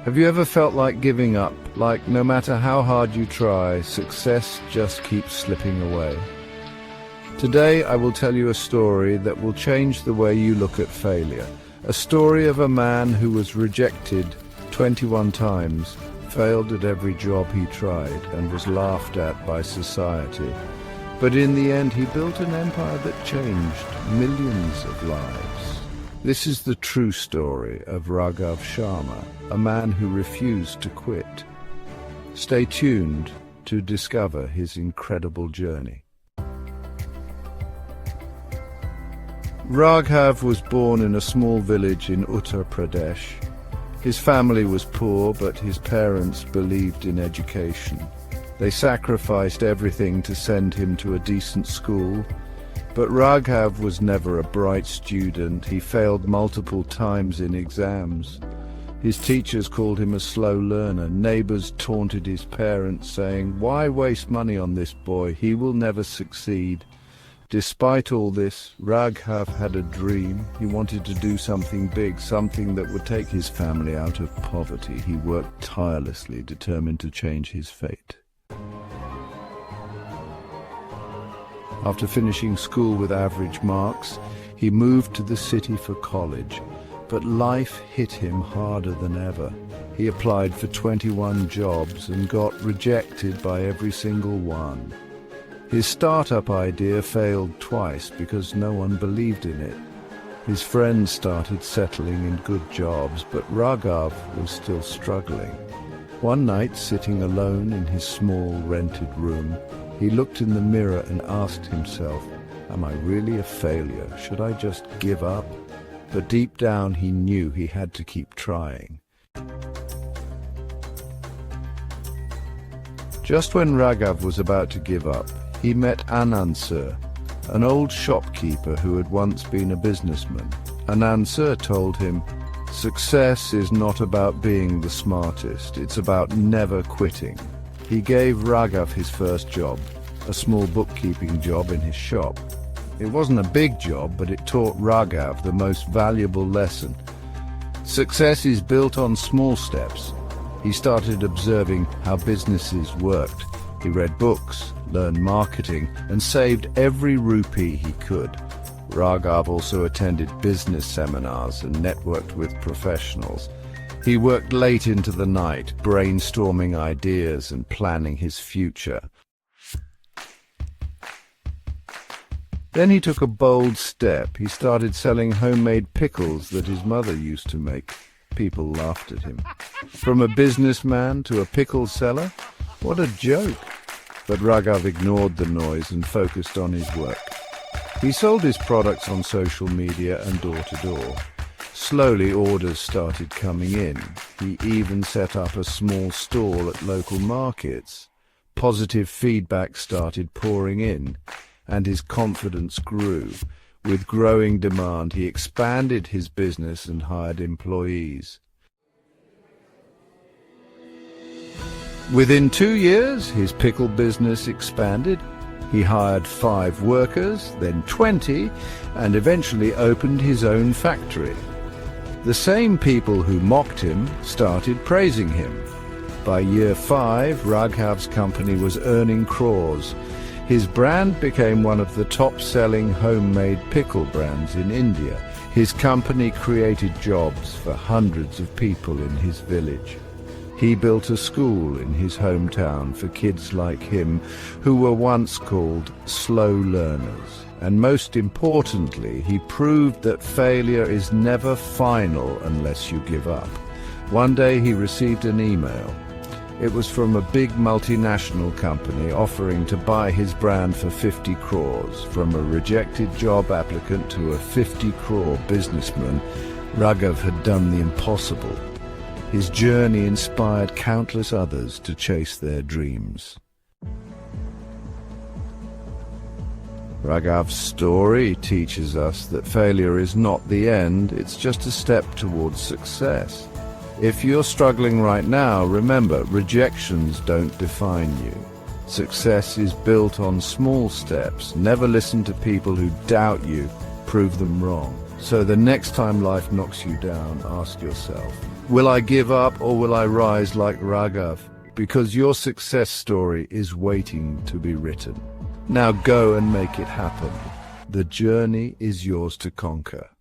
Have you ever felt like giving up, like no matter how hard you try, success just keeps slipping away? Today I will tell you a story that will change the way you look at failure. A story of a man who was rejected 21 times, failed at every job he tried, and was laughed at by society. But in the end he built an empire that changed millions of lives. This is the true story of Raghav Sharma, a man who refused to quit. Stay tuned to discover his incredible journey. Raghav was born in a small village in Uttar Pradesh. His family was poor, but his parents believed in education. They sacrificed everything to send him to a decent school. But Raghav was never a bright student. He failed multiple times in exams. His teachers called him a slow learner. Neighbors taunted his parents, saying, "Why waste money on this boy? He will never succeed." Despite all this, Raghav had a dream. He wanted to do something big, something that would take his family out of poverty. He worked tirelessly, determined to change his fate. After finishing school with average marks, he moved to the city for college. But life hit him harder than ever. He applied for 21 jobs and got rejected by every single one. His startup idea failed twice because no one believed in it. His friends started settling in good jobs, but Raghav was still struggling. One night, sitting alone in his small rented room, he looked in the mirror and asked himself, "Am I really a failure? Should I just give up?" But deep down he knew he had to keep trying. Just when Raghav was about to give up, he met Anand Sir, an old shopkeeper who had once been a businessman. Anand Sir told him, "Success is not about being the smartest, it's about never quitting." He gave Raghav his first job, a small bookkeeping job in his shop. It wasn't a big job, but it taught Raghav the most valuable lesson. Success is built on small steps. He started observing how businesses worked. He read books, learned marketing, and saved every rupee he could. Raghav also attended business seminars and networked with professionals. He worked late into the night, brainstorming ideas and planning his future. Then he took a bold step. He started selling homemade pickles that his mother used to make. People laughed at him. From a businessman to a pickle seller? What a joke! But Raghav ignored the noise and focused on his work. He sold his products on social media and door to door. Slowly orders started coming in. He even set up a small stall at local markets. Positive feedback started pouring in, and his confidence grew. With growing demand, he expanded his business and hired employees. Within 2 years, his pickle business expanded. He hired 5 workers, then 20, and eventually opened his own factory. The same people who mocked him started praising him. By year 5, Raghav's company was earning crores. His brand became one of the top-selling homemade pickle brands in India. His company created jobs for hundreds of people in his village. He built a school in his hometown for kids like him who were once called slow learners. And most importantly, he proved that failure is never final unless you give up. One day he received an email. It was from a big multinational company offering to buy his brand for 50 crores. From a rejected job applicant to a 50-crore businessman, Raghav had done the impossible. His journey inspired countless others to chase their dreams. Raghav's story teaches us that failure is not the end, it's just a step towards success. If you're struggling right now, remember, rejections don't define you. Success is built on small steps. Never listen to people who doubt you. Prove them wrong. So the next time life knocks you down, ask yourself, Will I give up or will I rise like Raghav? Because your success story is waiting to be written. Now go and make it happen. The journey is yours to conquer.